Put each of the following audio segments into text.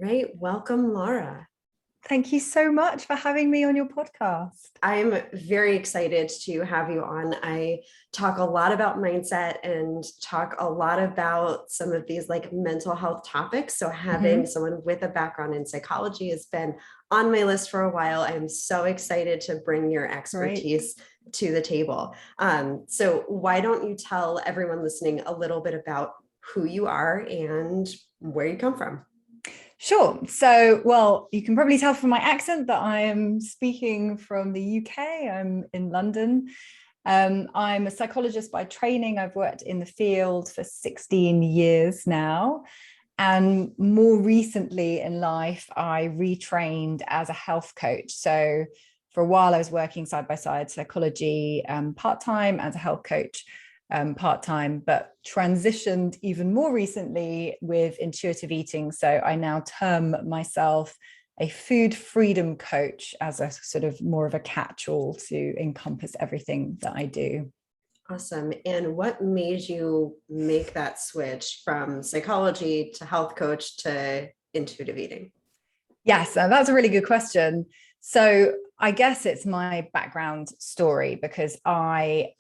right. Welcome, Lara. Thank you so much for having me on your podcast. I'm very excited to have you on. I talk a lot about mindset and talk a lot about some of these like mental health topics. So having someone with a background in psychology has been on my list for a while. I'm so excited to bring your expertise to the table. So why don't you tell everyone listening a little bit about who you are and where you come from? Sure. So, well, you can probably tell from my accent that I am speaking from the UK. I'm in London. I'm a psychologist by training. I've worked in the field for 16 years now. And more recently in life, I retrained as a health coach. So for a while, I was working side by side psychology part-time as a health coach part-time, but transitioned even more recently with intuitive eating. So I now term myself a food freedom coach as a sort of more of a catch-all to encompass everything that I do. Awesome. And what made you make that switch from psychology to health coach to intuitive eating? Yes, that's a really good question. So I guess it's my background story because I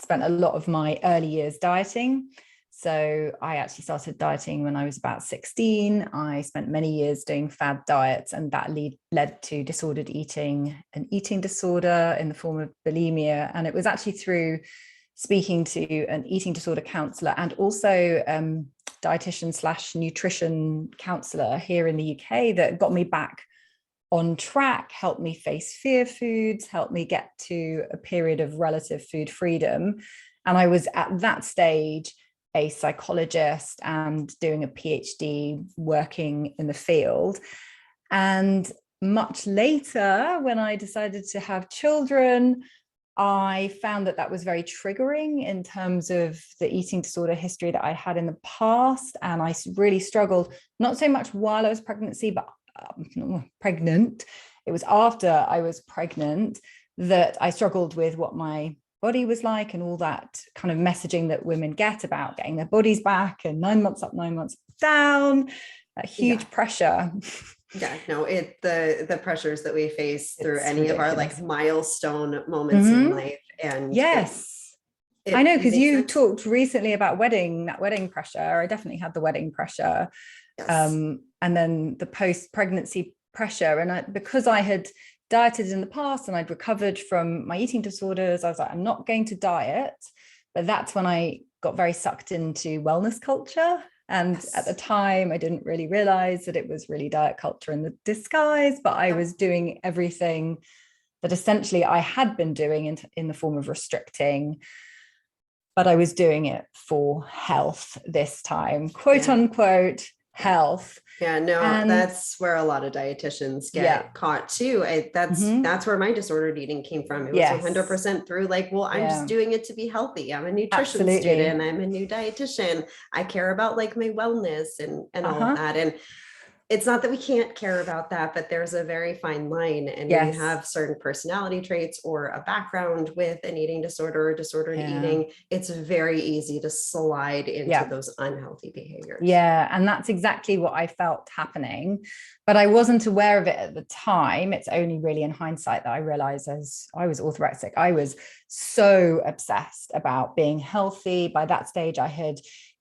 spent a lot of my early years dieting. So I actually started dieting when I was about 16. I spent many years doing fad diets, and that led to disordered eating, an eating disorder in the form of bulimia. And it was actually through speaking to an eating disorder counselor and also dietitian / nutrition counselor here in the UK that got me back on track, helped me face fear foods, helped me get to a period of relative food freedom. And I was at that stage a psychologist and doing a PhD, working in the field. And much later, when I decided to have children, I found that was very triggering in terms of the eating disorder history that I had in the past. And I really struggled, not so much while I was pregnant. It was after I was pregnant that I struggled with what my body was like and all that kind of messaging that women get about getting their bodies back and 9 months up, 9 months down, that huge pressure. Yeah, no, the pressures that we face through It's any ridiculous. of our like milestone moments in life. And yes, I know, because you talked recently about that wedding pressure. I definitely had the wedding pressure. Yes. And then the post-pregnancy pressure. And because I had dieted in the past and I'd recovered from my eating disorders, I was like, I'm not going to diet. But that's when I got very sucked into wellness culture. And at the time, I didn't really realize that it was really diet culture in the disguise, but I was doing everything that essentially I had been doing in the form of restricting, but I was doing it for health this time, quote unquote, health. Yeah, no, that's where a lot of dietitians get caught too. That's where my disordered eating came from. It was 100% through like, well, I'm just doing it to be healthy. I'm a nutrition student. I'm a new dietitian. I care about like my wellness and all of that. And it's not that we can't care about that, but there's a very fine line. And when you have certain personality traits or a background with an eating disorder or disordered eating, it's very easy to slide into those unhealthy behaviors. Yeah. And that's exactly what I felt happening, but I wasn't aware of it at the time. It's only really in hindsight that I realized as I was orthorexic, I was so obsessed about being healthy. By that stage, I had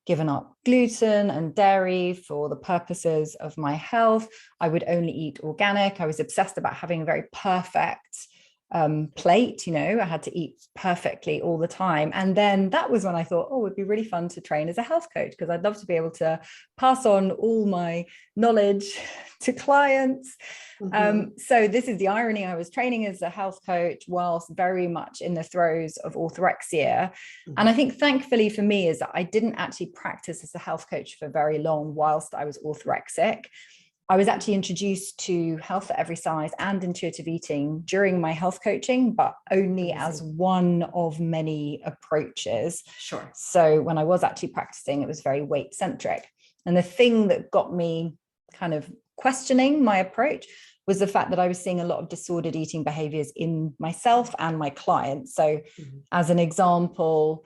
given up gluten and dairy for the purposes of my health. I would only eat organic. I was obsessed about having a very perfect plate. I had to eat perfectly all the time. And then that was when I thought, it would be really fun to train as a health coach, because I'd love to be able to pass on all my knowledge to clients. So this is the irony. I was training as a health coach whilst very much in the throes of orthorexia. And I think thankfully for me is that I didn't actually practice as a health coach for very long whilst I was orthorexic. I was actually introduced to health at every size and intuitive eating during my health coaching, but only as one of many approaches. Sure. So when I was actually practicing, it was very weight centric. And the thing that got me kind of questioning my approach was the fact that I was seeing a lot of disordered eating behaviors in myself and my clients. So as an example,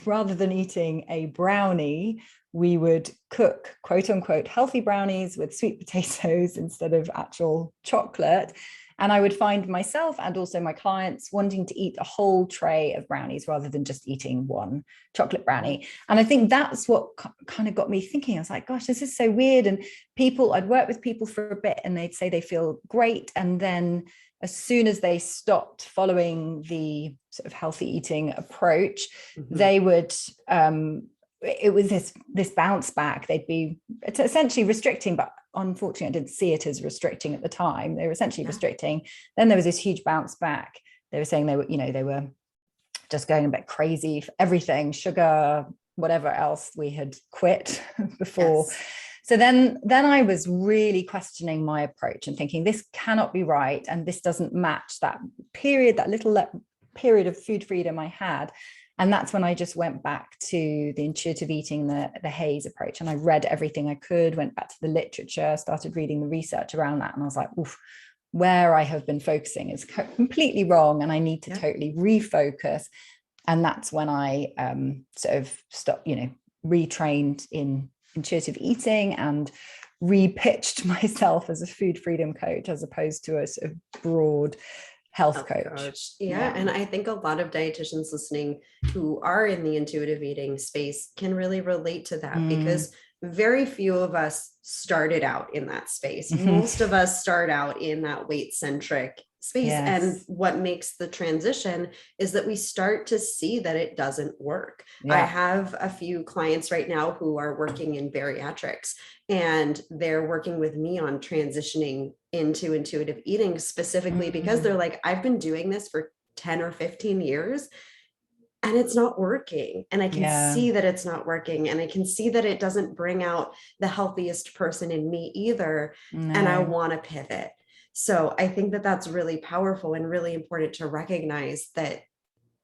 rather than eating a brownie, we would cook quote unquote healthy brownies with sweet potatoes instead of actual chocolate. And I would find myself and also my clients wanting to eat a whole tray of brownies rather than just eating one chocolate brownie. And I think that's what kind of got me thinking. I was like, gosh, this is so weird. And I'd work with people for a bit and they'd say they feel great. And then as soon as they stopped following the sort of healthy eating approach, they would, it was this bounce back. It's essentially restricting, but unfortunately I didn't see it as restricting at the time. They were essentially restricting. Then there was this huge bounce back. They were saying they were just going a bit crazy for everything, sugar, whatever else we had quit before. Yes. So then I was really questioning my approach and thinking this cannot be right. And this doesn't match that little period of food freedom I had. And that's when I just went back to the intuitive eating, the Hayes approach. And I read everything I could, went back to the literature, started reading the research around that. And I was like, oof, where I have been focusing is completely wrong. And I need to totally refocus. And that's when I sort of stopped, retrained in intuitive eating and repitched myself as a food freedom coach, as opposed to a sort of broad health coach. Yeah. And I think a lot of dietitians listening who are in the intuitive eating space can really relate to that, because very few of us started out in that space. Most of us start out in that weight-centric space. Yes. And what makes the transition is that we start to see that it doesn't work. Yeah. I have a few clients right now who are working in bariatrics, and they're working with me on transitioning into intuitive eating specifically because they're like, I've been doing this for 10 or 15 years and it's not working. And I can see that it's not working. And I can see that it doesn't bring out the healthiest person in me either. No. And I want to pivot. So I think that that's really powerful and really important to recognize that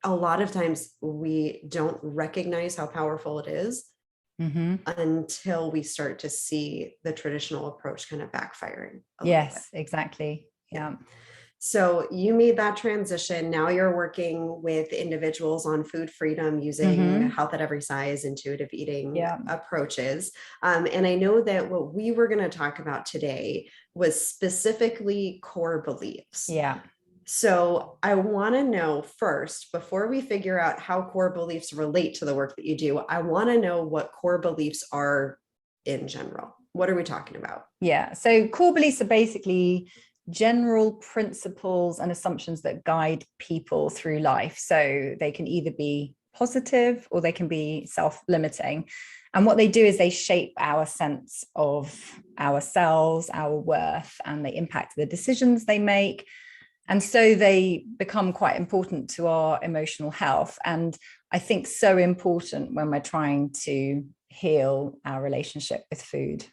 a lot of times we don't recognize how powerful it is until we start to see the traditional approach kind of backfiring. Yes, exactly. Yeah. So you made that transition. Now you're working with individuals on food freedom using health at every size, intuitive eating approaches. And I know that what we were going to talk about today was specifically core beliefs. Yeah. So I want to know first, before we figure out how core beliefs relate to the work that you do, I want to know what core beliefs are in general. What are we talking about? Yeah. So core beliefs are basically general principles and assumptions that guide people through life. So they can either be positive or they can be self-limiting. And what they do is they shape our sense of ourselves, our worth, and they impact the decisions they make. And so they become quite important to our emotional health. And I think so important when we're trying to heal our relationship with food.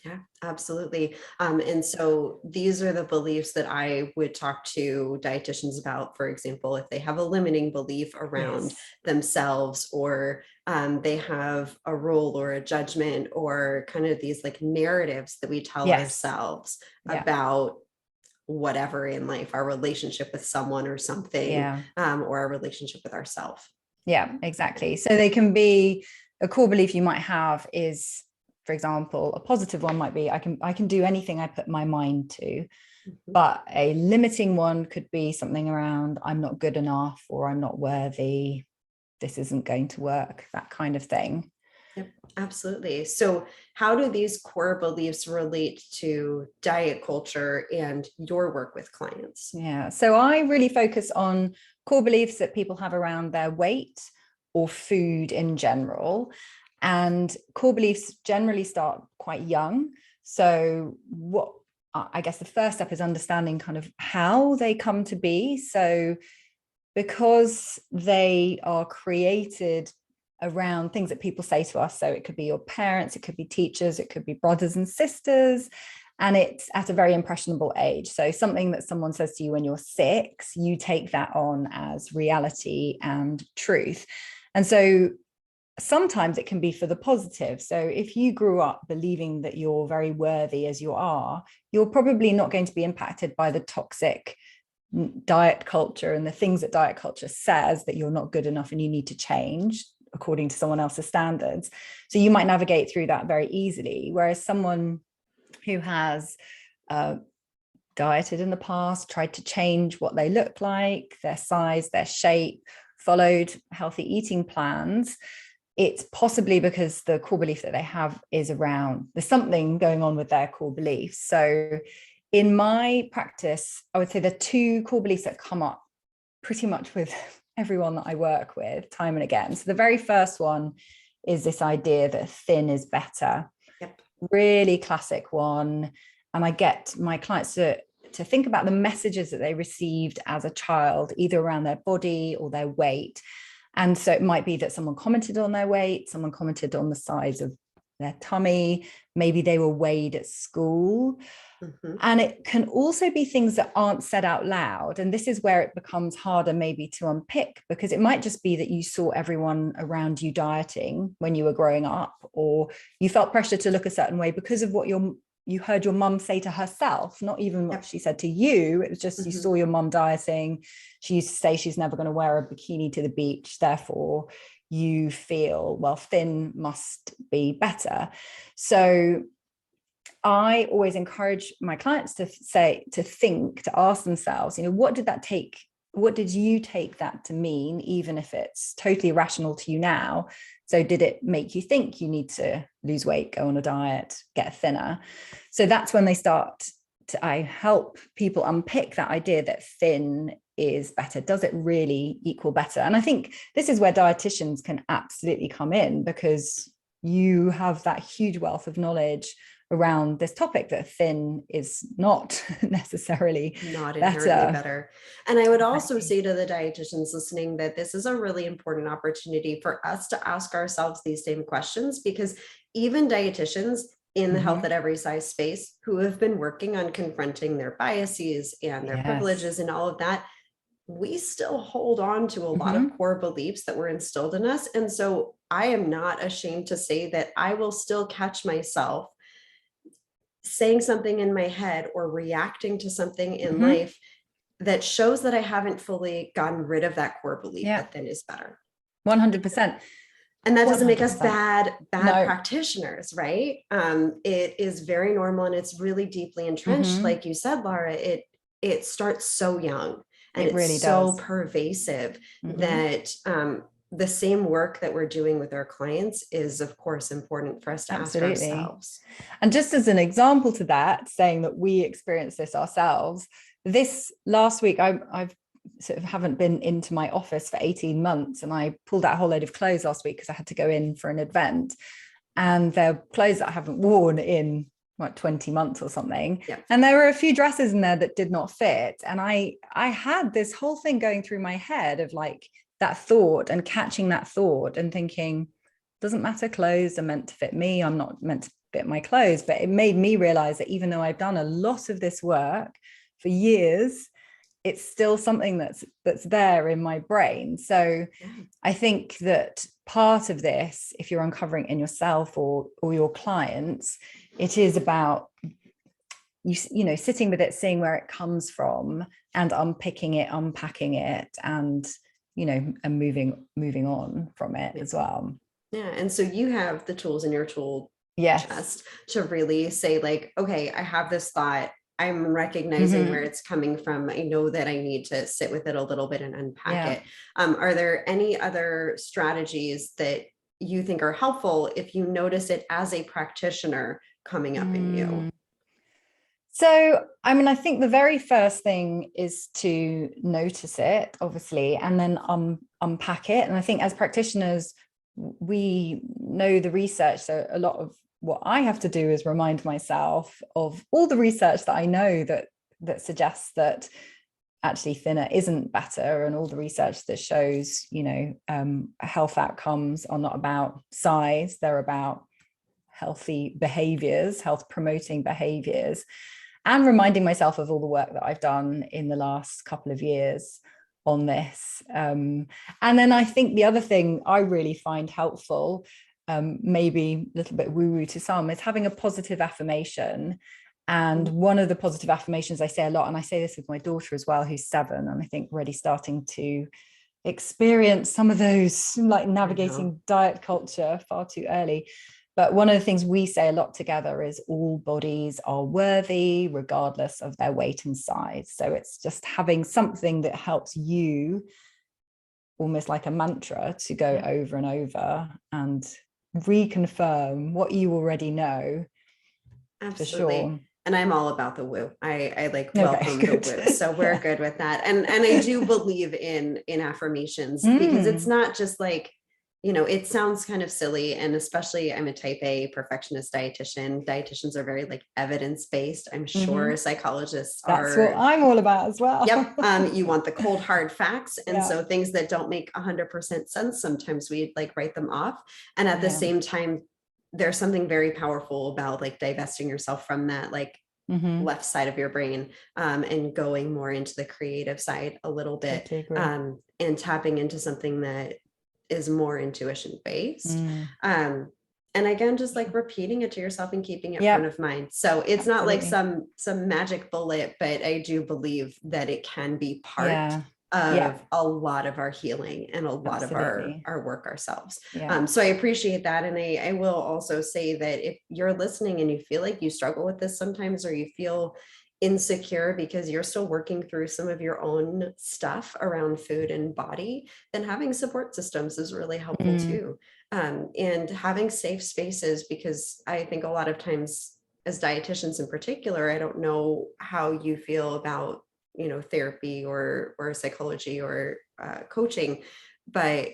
Yeah, absolutely. And so these are the beliefs that I would talk to dietitians about, for example, if they have a limiting belief around themselves, or they have a rule or a judgment, or kind of these like narratives that we tell ourselves about whatever in life, our relationship with someone or something, or our relationship with ourselves. Yeah, exactly. So they can be, a core belief you might have is, for example, a positive one might be, I can do anything I put my mind to. But a limiting one could be something around, I'm not good enough, or I'm not worthy, this isn't going to work, that kind of thing. Yep, absolutely. So how do these core beliefs relate to diet culture and your work with clients? Yeah, so I really focus on core beliefs that people have around their weight or food in general. And core beliefs generally start quite young. So what I guess the first step is understanding kind of how they come to be. So because they are created around things that people say to us. So it could be your parents, it could be teachers, it could be brothers and sisters, and it's at a very impressionable age. So something that someone says to you when you're 6, you take that on as reality and truth. And so sometimes it can be for the positive. So if you grew up believing that you're very worthy as you are, you're probably not going to be impacted by the toxic diet culture and the things that diet culture says that you're not good enough and you need to change. according to someone else's standards. So you might navigate through that very easily. Whereas someone who has dieted in the past, tried to change what they look like, their size, their shape, followed healthy eating plans, it's possibly because the core belief that they have is around, there's something going on with their core beliefs. So in my practice, I would say there are two core beliefs that come up pretty much with everyone that I work with time and again. So the very first one is this idea that thin is better. Yep. Really classic one. And I get my clients to think about the messages that they received as a child, either around their body or their weight. And so it might be that someone commented on their weight, someone commented on the size of their tummy, maybe they were weighed at school. Mm-hmm. And it can also be things that aren't said out loud. And this is where it becomes harder maybe to unpick, because it might just be that you saw everyone around you dieting when you were growing up, or you felt pressure to look a certain way because of what you heard your mum say to herself, not even what she said to you. It was just, you saw your mum dieting. She used to say she's never going to wear a bikini to the beach. Therefore, you feel, well, thin must be better. So I always encourage my clients to ask themselves, what did you take that to mean, even if it's totally irrational to you now? So did it make you think you need to lose weight, go on a diet, get thinner? So that's when I help people unpick that idea that thin is better. Does it really equal better? And I think this is where dietitians can absolutely come in, because you have that huge wealth of knowledge around this topic, that thin is not necessarily not inherently better. And I would also say to the dietitians listening that this is a really important opportunity for us to ask ourselves these same questions, because even dietitians in the health at every size space who have been working on confronting their biases and their privileges and all of that, we still hold on to a lot of core beliefs that were instilled in us. And so I am not ashamed to say that I will still catch myself saying something in my head or reacting to something in life that shows that I haven't fully gotten rid of that core belief that thin is better. 100%. And that doesn't make us bad practitioners, right? It is very normal, and it's really deeply entrenched. Like you said, Lara, it starts so young, and it's really so pervasive that the same work that we're doing with our clients is, of course, important for us to ask ourselves. And just as an example to that, saying that we experience this ourselves, this last week, I've sort of haven't been into my office for 18 months. And I pulled out a whole load of clothes last week because I had to go in for an event. And they're clothes that I haven't worn in 20 months or something. Yeah. And there were a few dresses in there that did not fit. And I had this whole thing going through my head of like, that thought and catching that thought and thinking, doesn't matter, clothes are meant to fit me. I'm not meant to fit my clothes. But it made me realize that even though I've done a lot of this work for years, it's still something that's there in my brain. So I think that part of this, if you're uncovering in yourself or your clients, it is about you know, sitting with it, seeing where it comes from and unpicking it, unpacking it, and and moving on from it as well. Yeah. And so you have the tools in your tool chest to really say like, okay, I have this thought. I'm recognizing where it's coming from. I know that I need to sit with it a little bit and unpack it. Are there any other strategies that you think are helpful if you notice it as a practitioner coming up in you? So, I mean, I think the very first thing is to notice it, obviously, and then unpack it. And I think as practitioners, we know the research. So a lot of what I have to do is remind myself of all the research that I know that suggests that actually thinner isn't better, and all the research that shows, health outcomes are not about size, they're about healthy behaviors, health promoting behaviors. And reminding myself of all the work that I've done in the last couple of years on this. And then I think the other thing I really find helpful, maybe a little bit woo-woo to some, is having a positive affirmation. And one of the positive affirmations I say a lot, and I say this with my daughter as well, who's 7, and I think already starting to experienced some of those, like navigating diet culture far too early. But one of the things we say a lot together is all bodies are worthy, regardless of their weight and size. So it's just having something that helps you, almost like a mantra, to go over and over and reconfirm what you already know. Absolutely. For sure. And I'm all about the woo. I welcome the woo. So we're good with that. And I do believe in affirmations, because it's not just like, you know, it sounds kind of silly. And especially, I'm a type A perfectionist dietitian. Dietitians are very like evidence-based. I'm sure psychologists That's what I'm all about as well. Yep. You want the cold hard facts. And so things that don't make 100% sense, sometimes we like write them off. And at the same time, there's something very powerful about like divesting yourself from that like left side of your brain, and going more into the creative side a little bit, and tapping into something that is more intuition based. And again, just like repeating it to yourself and keeping it front of mind. So it's not like some magic bullet, but I do believe that it can be part of a lot of our healing and a lot of our work ourselves. So I appreciate that. And I will also say that if you're listening and you feel like you struggle with this sometimes, or you feel insecure because you're still working through some of your own stuff around food and body, then having support systems is really helpful too. And having safe spaces, because I think a lot of times as dietitians in particular, I don't know how you feel about, you know, therapy or psychology or coaching, but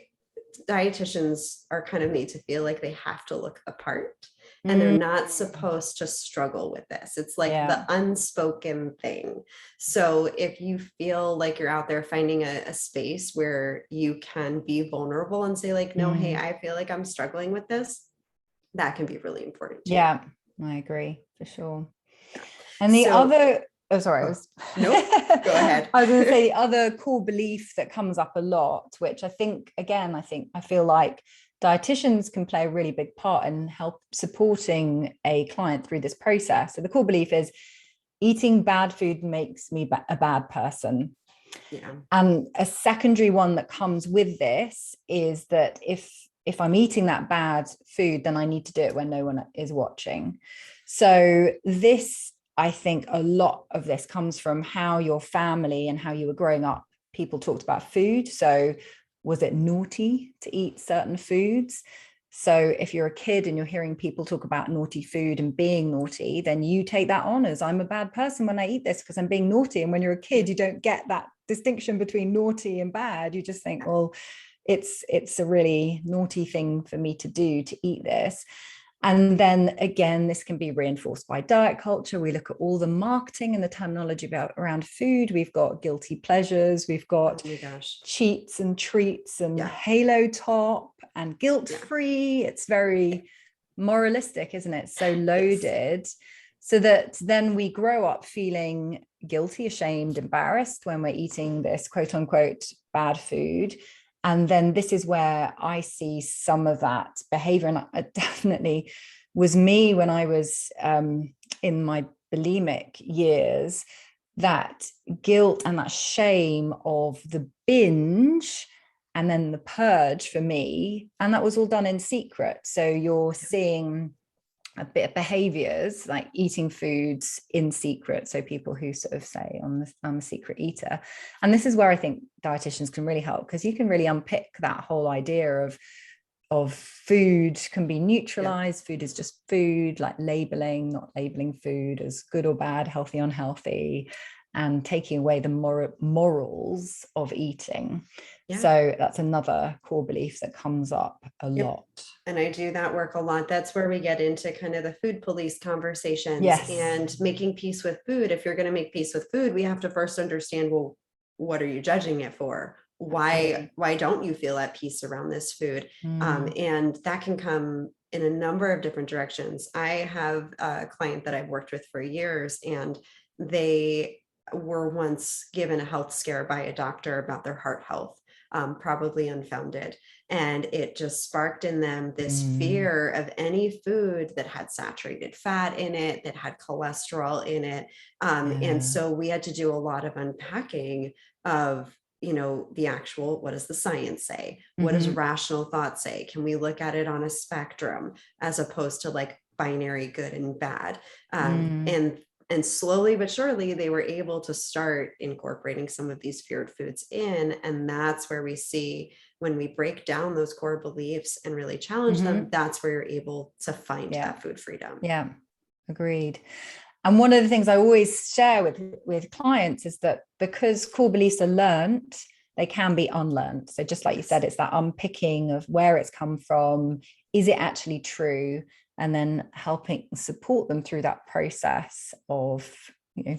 dietitians are kind of made to feel like they have to look the part, and they're not supposed to struggle with this. It's like the unspoken thing. So if you feel like you're out there finding a space where you can be vulnerable and say like, no, hey, I feel like I'm struggling with this, that can be really important too. Yeah, I agree for sure. And the other, go ahead. I was going to say the other core belief that comes up a lot, which I feel like dietitians can play a really big part in help supporting a client through this process. So the core belief is eating bad food makes me a bad person. And a secondary one that comes with this is that if I'm eating that bad food, then I need to do it when no one is watching. So this, I think a lot of this comes from how your family and how you were growing up, people talked about food. So was it naughty to eat certain foods? So if you're a kid and you're hearing people talk about naughty food and being naughty, then you take that on as I'm a bad person when I eat this because I'm being naughty. And when you're a kid, you don't get that distinction between naughty and bad. You just think, well, it's a really naughty thing for me to do, to eat this. And then again, this can be reinforced by diet culture. We look at all the marketing and the terminology around food. We've got guilty pleasures. We've got cheats and treats and halo top and guilt-free. It's very moralistic, isn't it? So loaded. So that then we grow up feeling guilty, ashamed, embarrassed when we're eating this quote unquote bad food. And then this is where I see some of that behavior. And it definitely was me when I was in my bulimic years, that guilt and that shame of the binge and then the purge for me. And that was all done in secret. So you're seeing a bit of behaviors like eating foods in secret. So people who sort of say I'm a secret eater. And this is where I think dietitians can really help, because you can really unpick that whole idea of food can be neutralized. Food is just food, like labeling, not labeling food as good or bad, healthy, unhealthy, and taking away the morals of eating. So that's another core belief that comes up a lot. And I do that work a lot. That's where we get into kind of the food police conversations and making peace with food. If you're going to make peace with food, we have to first understand, well, what are you judging it for? Why don't you feel at peace around this food? And that can come in a number of different directions. I have a client that I've worked with for years, and they were once given a health scare by a doctor about their heart health, probably unfounded. And it just sparked in them this fear of any food that had saturated fat in it, that had cholesterol in it. And so we had to do a lot of unpacking of the actual, what does the science say? What does rational thought say? Can we look at it on a spectrum as opposed to like binary good and bad? And slowly but surely, they were able to start incorporating some of these feared foods in. And that's where we see, when we break down those core beliefs and really challenge them, that's where you're able to find that food freedom. Yeah, agreed. And one of the things I always share with clients is that because core beliefs are learned, they can be unlearned. So just like you said, it's that unpicking of where it's come from. Is it actually true? And then helping support them through that process of,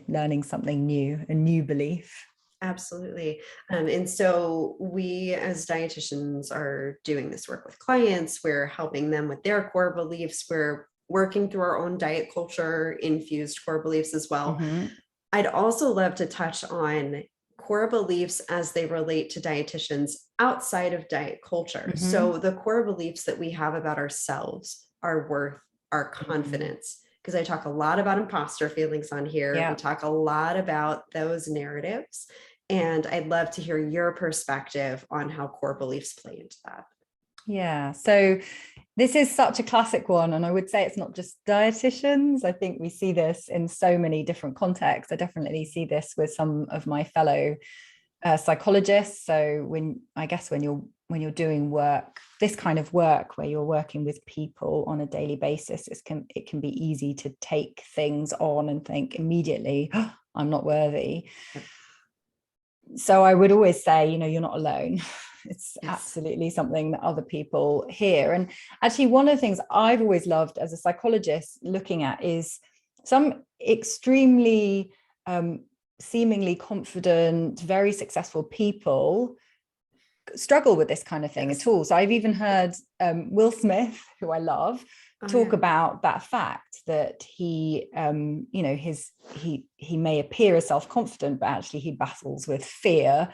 learning something new, a new belief. Absolutely. And so we as dietitians are doing this work with clients. We're helping them with their core beliefs. We're working through our own diet culture infused core beliefs as well. I'd also love to touch on core beliefs as they relate to dietitians outside of diet culture. So the core beliefs that we have about ourselves, our worth, our confidence, because I talk a lot about imposter feelings on here. We talk a lot about those narratives. And I'd love to hear your perspective on how core beliefs play into that. Yeah. So this is such a classic one. And I would say it's not just dietitians. I think we see this in so many different contexts. I definitely see this with some of my fellow psychologists. So when you're doing work, this kind of work where you're working with people on a daily basis, it can be easy to take things on and think immediately, oh, I'm not worthy. So I would always say, you're not alone. It's absolutely something that other people hear. And actually, one of the things I've always loved as a psychologist looking at is some extremely seemingly confident, very successful people struggle with this kind of thing at all. So I've even heard Will Smith, who I love, talk about that fact that he may appear as self-confident, but actually he battles with fear,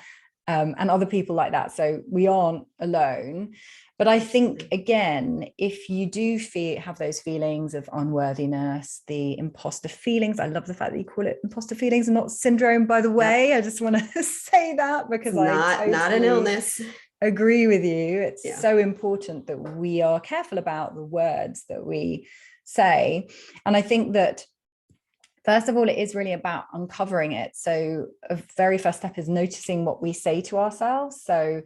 and other people like that. So we aren't alone. But I think, again, if you do have those feelings of unworthiness, the imposter feelings, I love the fact that you call it imposter feelings and not syndrome, by the way. I just want to say that because it's not an illness. Agree with you. It's so important that we are careful about the words that we say. And I think that, first of all, it is really about uncovering it. So a very first step is noticing what we say to ourselves. So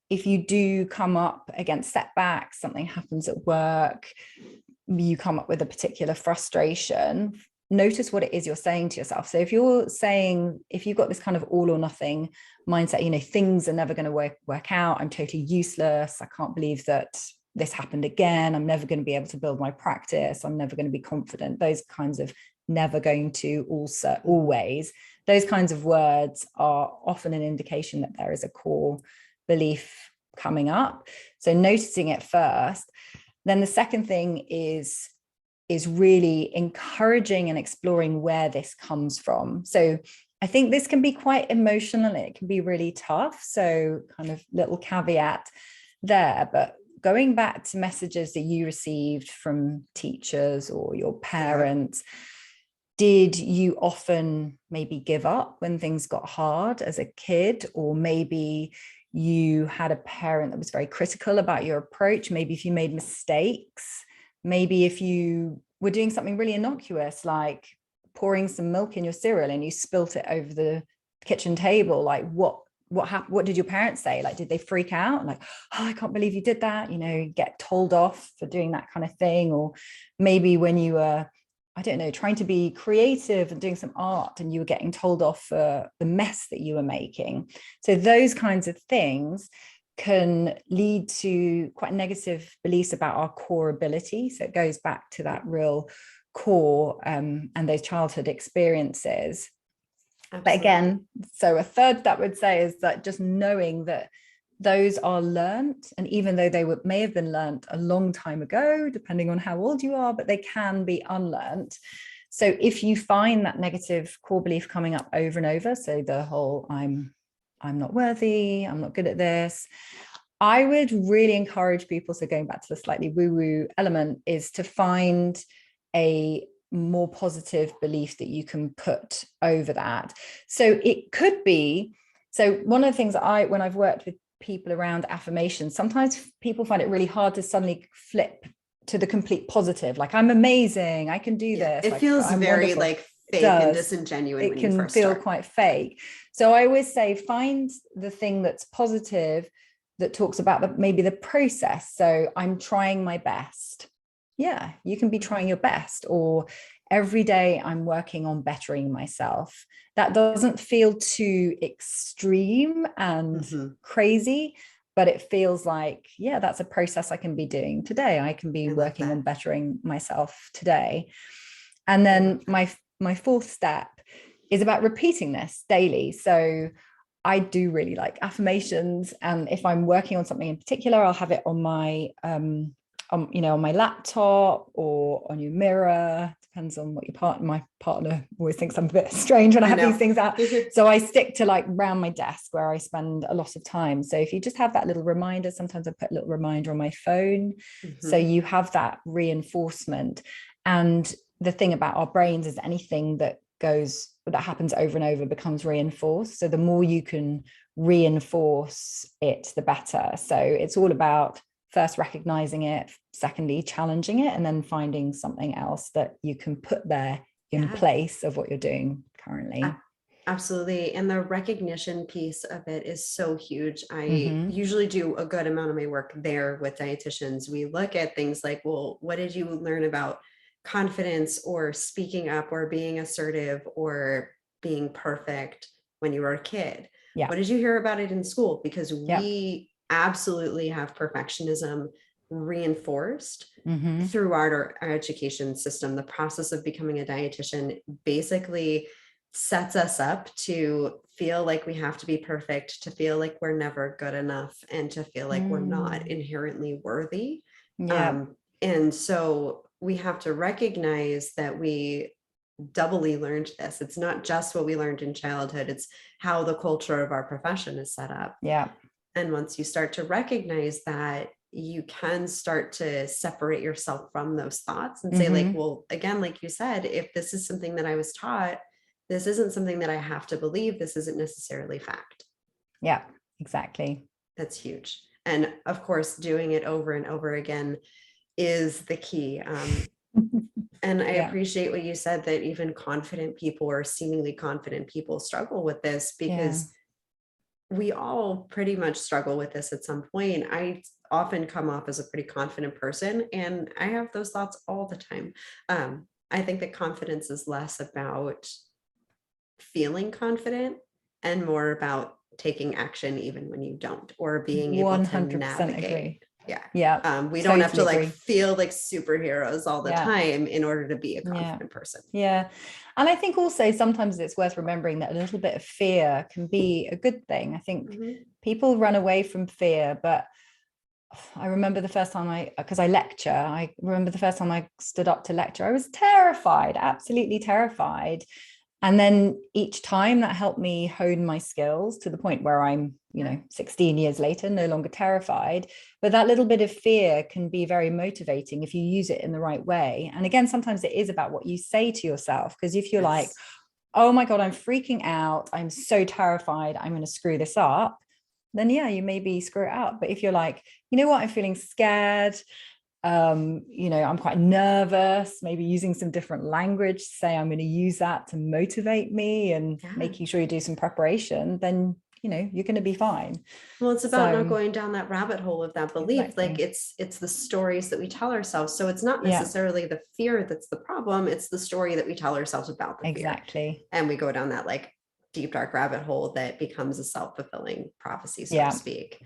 if you do come up against setbacks, something happens at work, you come up with a particular frustration, notice what it is you're saying to yourself. So if you've got this kind of all or nothing mindset, things are never going to work out. I'm totally useless. I can't believe that this happened again. I'm never going to be able to build my practice. I'm never going to be confident. Those kinds of never going to, also, always, those kinds of words are often an indication that there is a core belief coming up. So noticing it first. Then the second thing is really encouraging and exploring where this comes from. So I think this can be quite emotional and it can be really tough. So kind of little caveat there, but going back to messages that you received from teachers or your parents, did you often maybe give up when things got hard as a kid? Or maybe you had a parent that was very critical about your approach. Maybe if you made mistakes, maybe if you were doing something really innocuous, like pouring some milk in your cereal and you spilt it over the kitchen table, like what happened? What did your parents say? Like, did they freak out? Like, oh, I can't believe you did that. Get told off for doing that kind of thing. Or maybe when you were, I don't know, trying to be creative and doing some art and you were getting told off for the mess that you were making. So those kinds of things can lead to quite negative beliefs about our core ability. So it goes back to that real core and those childhood experiences. Absolutely. But again, so a third that would say is that just knowing that those are learned, and even though they may have been learned a long time ago, depending on how old you are, but they can be unlearned. So if you find that negative core belief coming up over and over, so the whole I'm not worthy, I'm not good at this, I would really encourage people, so going back to the slightly woo-woo element, is to find a more positive belief that you can put over that. So it could be So one of the things when I've worked with people around affirmations, sometimes people find it really hard to suddenly flip to the complete positive. Like, I'm amazing, I can do this. It like, feels I'm very wonderful. like fake and disingenuous. It can feel quite fake. So I always say, find the thing that's positive, that talks about maybe the process. So I'm trying my best. Yeah, you can be trying your best. Or every day I'm working on bettering myself. That doesn't feel too extreme and crazy, but it feels like, yeah, that's a process I can be doing today. I can be working on bettering myself today. And then my fourth step is about repeating this daily. So I do really like affirmations. And if I'm working on something in particular, I'll have it on my, on my laptop or on your mirror. Depends on what my partner always thinks I'm a bit strange when I have these things out. So I stick to like around my desk where I spend a lot of time. So if you just have that little reminder, sometimes I put a little reminder on my phone. So you have that reinforcement. And the thing about our brains is anything that happens over and over becomes reinforced. So the more you can reinforce it, the better. So it's all about first recognizing it, secondly challenging it, and then finding something else that you can put there in place of what you're doing currently. Absolutely. And the recognition piece of it is so huge. I usually do a good amount of my work there with dietitians. We look at things like, well, what did you learn about confidence or speaking up or being assertive or being perfect when you were a kid? What did you hear about it in school? Because we absolutely have perfectionism reinforced throughout our education system. The process of becoming a dietitian basically sets us up to feel like we have to be perfect, to feel like we're never good enough, and to feel like we're not inherently worthy. And so we have to recognize that we doubly learned this. It's not just what we learned in childhood, it's how the culture of our profession is set up. And once you start to recognize that, you can start to separate yourself from those thoughts and say like, well, again, like you said, if this is something that I was taught, this isn't something that I have to believe. This isn't necessarily fact. Yeah, exactly. That's huge. And of course, doing it over and over again is the key. And I appreciate what you said, that even confident people or seemingly confident people struggle with this, because we all pretty much struggle with this at some point. I often come off as a pretty confident person, and I have those thoughts all the time. I think that confidence is less about feeling confident and more about taking action even when you don't, or being able to navigate. Agree. We don't have to like feel like superheroes all the time in order to be a confident person. And I think also sometimes it's worth remembering that a little bit of fear can be a good thing. I think people run away from fear, but I remember the first time because I lecture, I remember the first time I stood up to lecture, I was terrified, absolutely terrified. And then each time that helped me hone my skills to the point where I'm, 16 years later, no longer terrified. But that little bit of fear can be very motivating if you use it in the right way. And again, sometimes it is about what you say to yourself, because if you're like, oh my God, I'm freaking out, I'm so terrified, I'm going to screw this up, then you maybe screw it up. But if you're like, you know what, I'm feeling scared, I'm quite nervous, maybe using some different language to say I'm going to use that to motivate me, and making sure you do some preparation, then you're going to be fine. Well, it's about not going down that rabbit hole of that belief. Like it's the stories that we tell ourselves. So it's not necessarily the fear that's the problem, it's the story that we tell ourselves about the fear. And we go down that like deep dark rabbit hole that becomes a self-fulfilling prophecy, so to speak.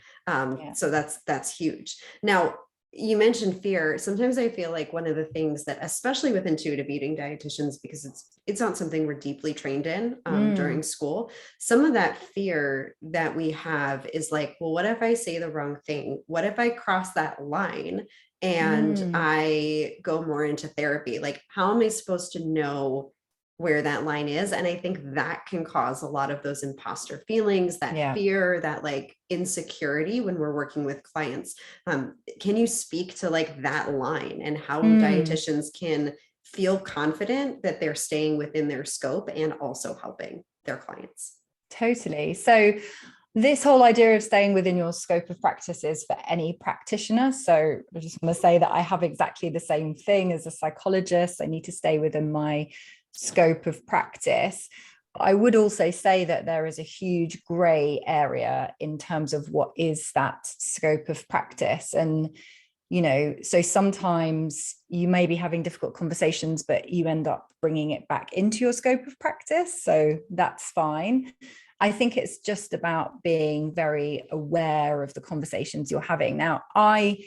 So that's huge. Now, you mentioned fear. Sometimes I feel like one of the things that, especially with intuitive eating dietitians, because it's not something we're deeply trained in during school, some of that fear that we have is like, well, what if I say the wrong thing? What if I cross that line and I go more into therapy? Like, how am I supposed to know where that line is? And I think that can cause a lot of those imposter feelings, that fear, that like insecurity when we're working with clients. Can you speak to like that line and how dietitians can feel confident that they're staying within their scope and also helping their clients? Totally. So this whole idea of staying within your scope of practice is for any practitioner. So I just want to say that I have exactly the same thing as a psychologist. I need to stay within my scope of practice. I would also say that there is a huge gray area in terms of what is that scope of practice. And, you know, so sometimes you may be having difficult conversations, but you end up bringing it back into your scope of practice. So that's fine. I think it's just about being very aware of the conversations you're having. Now, I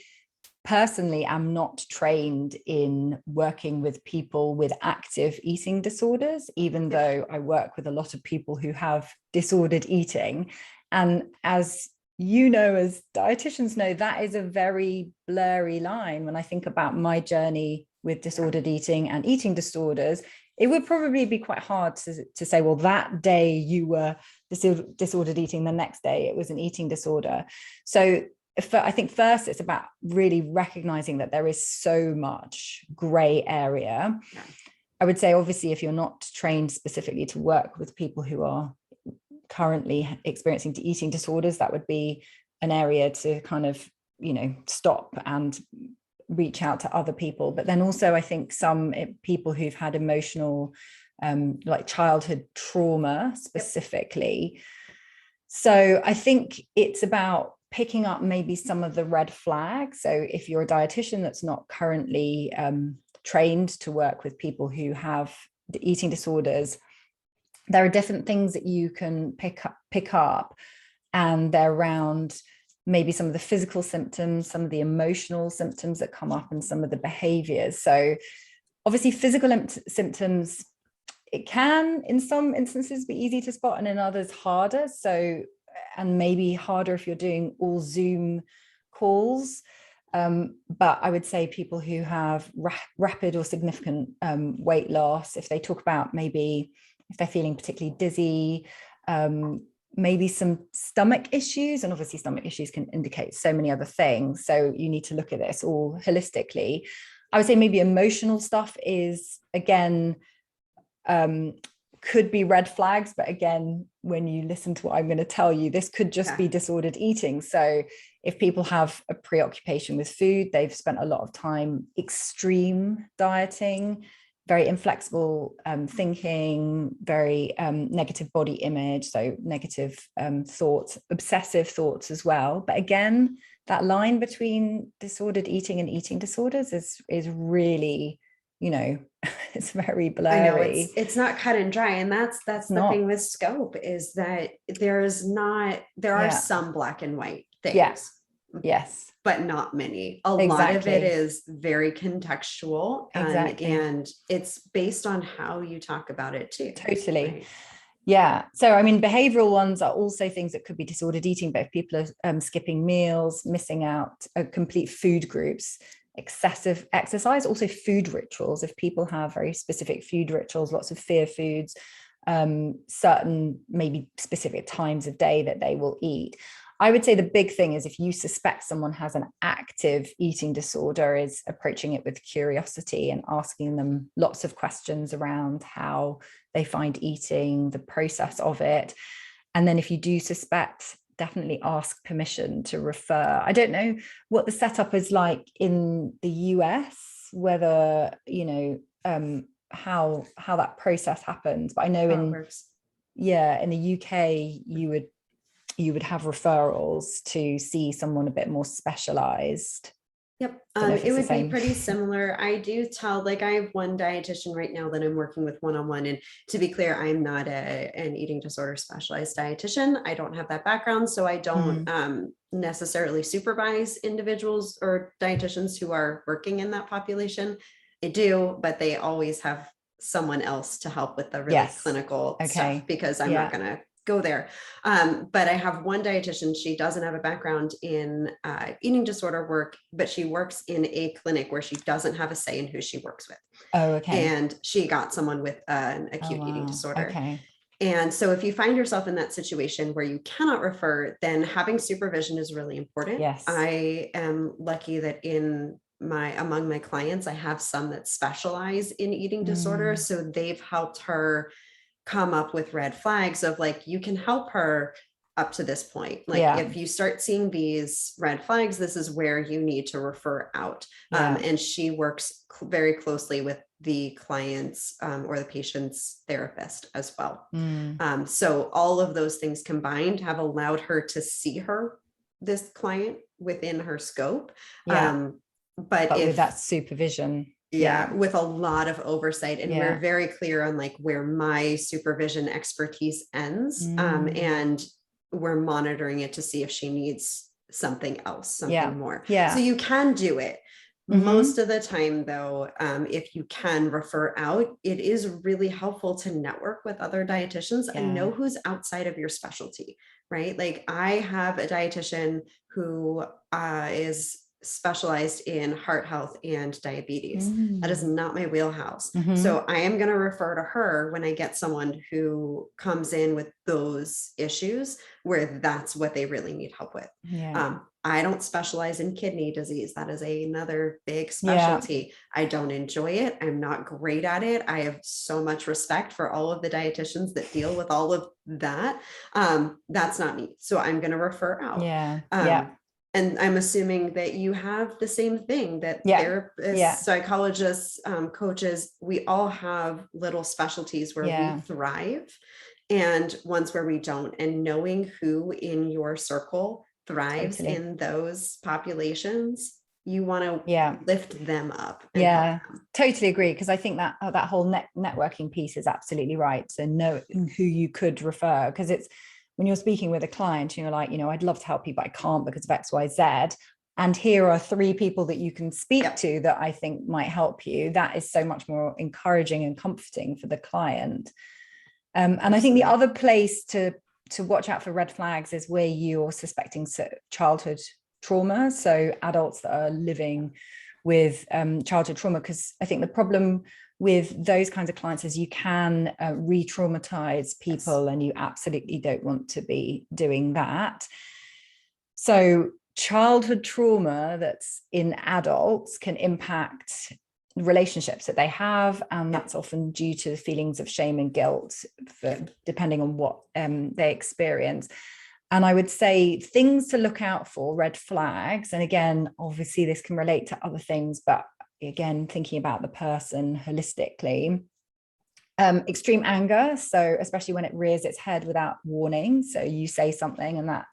personally am not trained in working with people with active eating disorders, even though I work with a lot of people who have disordered eating. And as you know, as dietitians know, that is a very blurry line. When I think about my journey with disordered eating and eating disorders, it would probably be quite hard to say, well, that day you were disordered eating, the next day it was an eating disorder. So I think first it's about really recognizing that there is so much gray area. Yeah. I would say, obviously, if you're not trained specifically to work with people who are currently experiencing eating disorders, that would be an area to kind of, you know, stop and reach out to other people. But then also I think some people who've had emotional like childhood trauma specifically. Yep. So I think it's about picking up maybe some of the red flags. So if you're a dietitian that's not currently trained to work with people who have eating disorders, there are different things that you can pick up, and they're around maybe some of the physical symptoms, some of the emotional symptoms that come up, and some of the behaviors. So obviously physical symptoms, it can in some instances be easy to spot, and in others harder. So, and maybe harder if you're doing all Zoom calls. But I would say people who have rapid or significant weight loss, if they talk about maybe if they're feeling particularly dizzy, maybe some stomach issues, and obviously stomach issues can indicate so many other things. So you need to look at this all holistically. I would say maybe emotional stuff is, again, could be red flags, but again, when you listen to what I'm going to tell you, this could just be disordered eating. So if people have a preoccupation with food, they've spent a lot of time extreme dieting, very inflexible thinking, very negative body image, so negative thoughts, obsessive thoughts as well. But again, that line between disordered eating and eating disorders is really, you know, it's very blurry. I know it's not cut and dry, and that's the thing with scope, is that there are some black and white things. Yes. But not many. A lot of it is very contextual. And it's based on how you talk about it too. Totally. Right? Yeah. So, I mean, behavioral ones are also things that could be disordered eating, but if people are skipping meals, missing out complete food groups, excessive exercise, also food rituals. If people have very specific food rituals, lots of fear foods, certain maybe specific times of day that they will eat. I would say the big thing is, if you suspect someone has an active eating disorder, is approaching it with curiosity and asking them lots of questions around how they find eating, the process of it. And then if you do suspect, definitely ask permission to refer. I don't know what the setup is like in the US, whether, you know, how that process happens. But I know in the UK, you would have referrals to see someone a bit more specialized. Yep. It would be pretty similar. I do tell, like, I have one dietitian right now that I'm working with one-on-one. And to be clear, I'm not an eating disorder specialized dietitian. I don't have that background. So I don't necessarily supervise individuals or dietitians who are working in that population. I do, but they always have someone else to help with the really clinical stuff, because I'm not going to go there. But I have one dietitian. She doesn't have a background in eating disorder work, but she works in a clinic where she doesn't have a say in who she works with. Oh, okay. And she got someone with an acute eating disorder. Okay. And so if you find yourself in that situation where you cannot refer, then having supervision is really important. Yes. I am lucky that among my clients, I have some that specialize in eating disorders. So they've helped her come up with red flags of like, you can help her up to this point. Like if you start seeing these red flags, this is where you need to refer out. And she works very closely with the client's or the patient's therapist as well. So all of those things combined have allowed her to see this client within her scope. But with that supervision, with a lot of oversight, and we're very clear on like where my supervision expertise ends, and we're monitoring it to see if she needs something else, something more. So you can do it. Most of the time though, if you can refer out, it is really helpful to network with other dietitians and know who's outside of your specialty, right? Like I have a dietitian who is specialized in heart health and diabetes. That is not my wheelhouse. So I am going to refer to her when I get someone who comes in with those issues where that's what they really need help with. I don't specialize in kidney disease. That is another big specialty. I don't enjoy it. I'm not great at it. I have so much respect for all of the dietitians that deal with all of that. That's not me. So I'm going to refer out. And I'm assuming that you have the same thing, that therapists, psychologists, coaches, we all have little specialties where we thrive and ones where we don't. And knowing who in your circle thrives in those populations, you want to lift them up. Totally agree. Because I think that whole networking piece is absolutely right. So know who you could refer, because it's, when you're speaking with a client and you're like, I'd love to help you, but I can't because of X, Y, Z. And here are 3 people that you can speak to that I think might help you. That is so much more encouraging and comforting for the client. And I think the other place to watch out for red flags is where you're suspecting childhood trauma. So adults that are living with childhood trauma, because I think the problem with those kinds of clients is you can re-traumatize people, and you absolutely don't want to be doing that. So childhood trauma that's in adults can impact relationships that they have, and that's often due to the feelings of shame and guilt depending on what they experience. And I would say things to look out for, red flags, and again, obviously this can relate to other things, but again, thinking about the person holistically. Extreme anger, so especially when it rears its head without warning. So you say something and that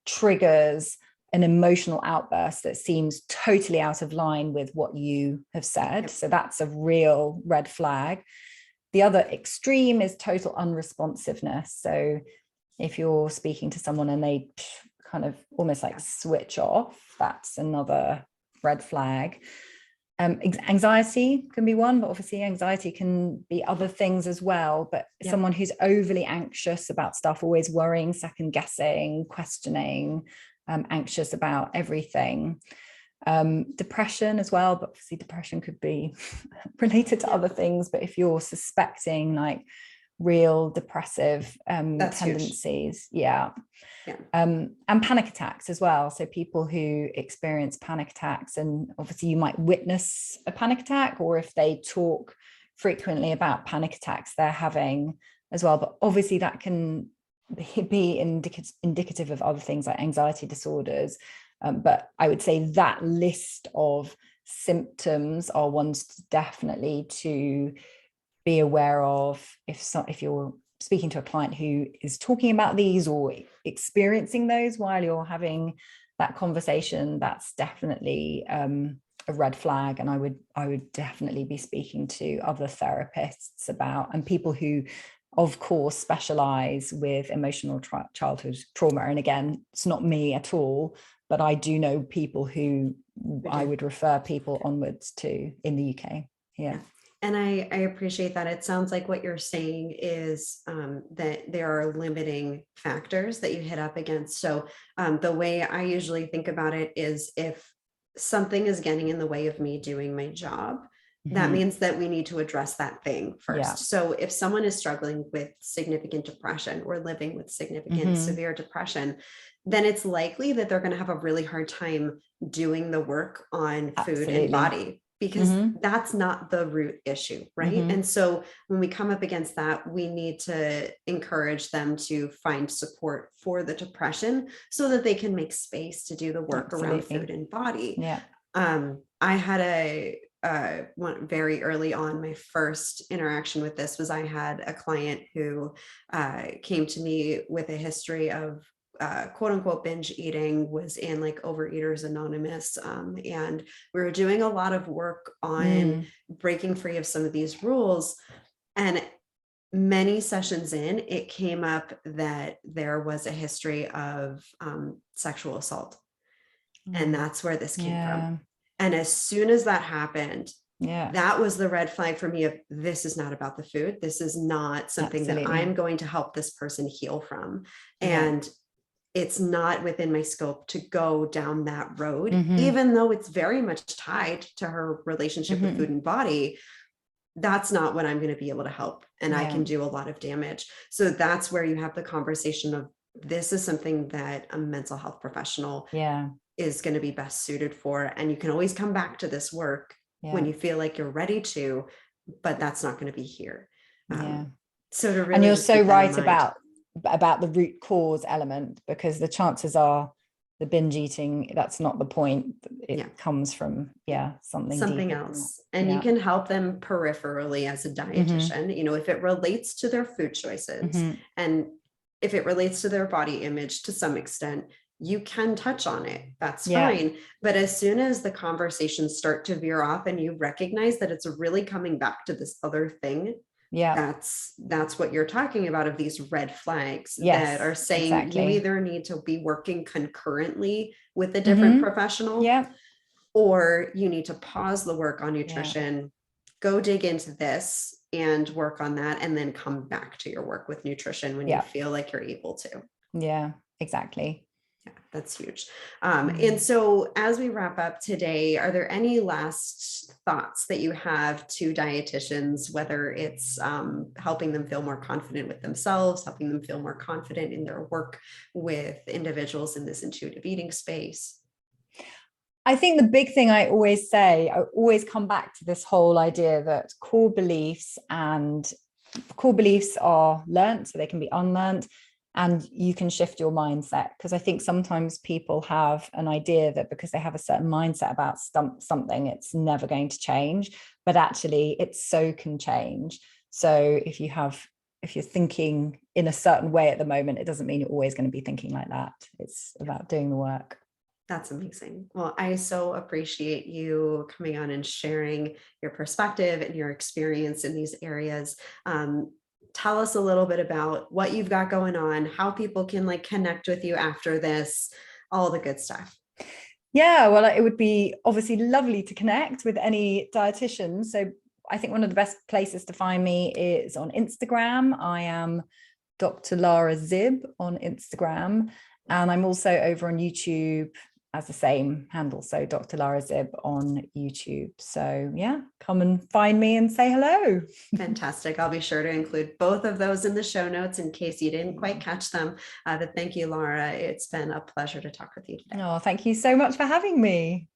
triggers an emotional outburst that seems totally out of line with what you have said. So that's a real red flag. The other extreme is total unresponsiveness. So if you're speaking to someone and they kind of almost like switch off, that's another red flag. Anxiety can be one, but obviously anxiety can be other things as well. But someone who's overly anxious about stuff, always worrying, second guessing, questioning, anxious about everything. Depression as well, but obviously depression could be related to other things. But if you're suspecting like real depressive tendencies, and panic attacks as well. So people who experience panic attacks, and obviously you might witness a panic attack, or if they talk frequently about panic attacks they're having as well. But obviously that can be indicative of other things like anxiety disorders. But I would say that list of symptoms are ones definitely to be aware of if you're speaking to a client who is talking about these or experiencing those while you're having that conversation. That's definitely a red flag, and I would definitely be speaking to other therapists about, and people who of course specialize with emotional childhood trauma. And again, it's not me at all, but I do know people who I would refer people onwards to in the UK. And I appreciate that. It sounds like what you're saying is that there are limiting factors that you hit up against. So the way I usually think about it is, if something is getting in the way of me doing my job, that means that we need to address that thing first. So if someone is struggling with significant depression or living with significant severe depression, then it's likely that they're going to have a really hard time doing the work on food and body. because that's not the root issue, right? And so when we come up against that, we need to encourage them to find support for the depression so that they can make space to do the work around food and body. Yeah. I had one very early on, my first interaction with this was I had a client who came to me with a history of quote unquote binge eating, was in like Overeaters Anonymous. And we were doing a lot of work on breaking free of some of these rules. And many sessions in, it came up that there was a history of sexual assault. And that's where this came from. And as soon as that happened, that was the red flag for me of, this is not about the food. This is not something that I'm going to help this person heal from. And it's not within my scope to go down that road, even though it's very much tied to her relationship with food and body. That's not what I'm going to be able to help. And I can do a lot of damage. So that's where you have the conversation of, this is something that a mental health professional is going to be best suited for. And you can always come back to this work when you feel like you're ready to, but that's not going to be here. So to really, and you're so right about the root cause element, because the chances are the binge eating, that's not the point. It comes from something else. And you can help them peripherally as a dietitian, you know, if it relates to their food choices and if it relates to their body image to some extent, you can touch on it. That's fine. But as soon as the conversations start to veer off and you recognize that it's really coming back to this other thing, that's what you're talking about, of these red flags that are saying you either need to be working concurrently with a different professional, or you need to pause the work on nutrition, go dig into this and work on that, and then come back to your work with nutrition when you feel like you're able to. Yeah, exactly. Yeah, that's huge. And so as we wrap up today, are there any last thoughts that you have to dietitians, whether it's helping them feel more confident with themselves, helping them feel more confident in their work with individuals in this intuitive eating space? I think the big thing I always say, I always come back to this whole idea that core beliefs are learned, so they can be unlearned. And you can shift your mindset, because I think sometimes people have an idea that because they have a certain mindset about something, it's never going to change, but actually it so can change. So if you're thinking in a certain way at the moment, it doesn't mean you're always going to be thinking like that. It's about doing the work. That's amazing. Well, I so appreciate you coming on and sharing your perspective and your experience in these areas. Tell us a little bit about what you've got going on, how people can like connect with you after this, all the good stuff. Yeah, well, it would be obviously lovely to connect with any dietitian. So I think one of the best places to find me is on Instagram. I am Dr. Lara Zib on Instagram. And I'm also over on YouTube as the same handle. So Dr. Lara Zib on YouTube. So yeah, come and find me and say hello. Fantastic. I'll be sure to include both of those in the show notes in case you didn't quite catch them. But thank you, Lara. It's been a pleasure to talk with you today. Oh, thank you so much for having me.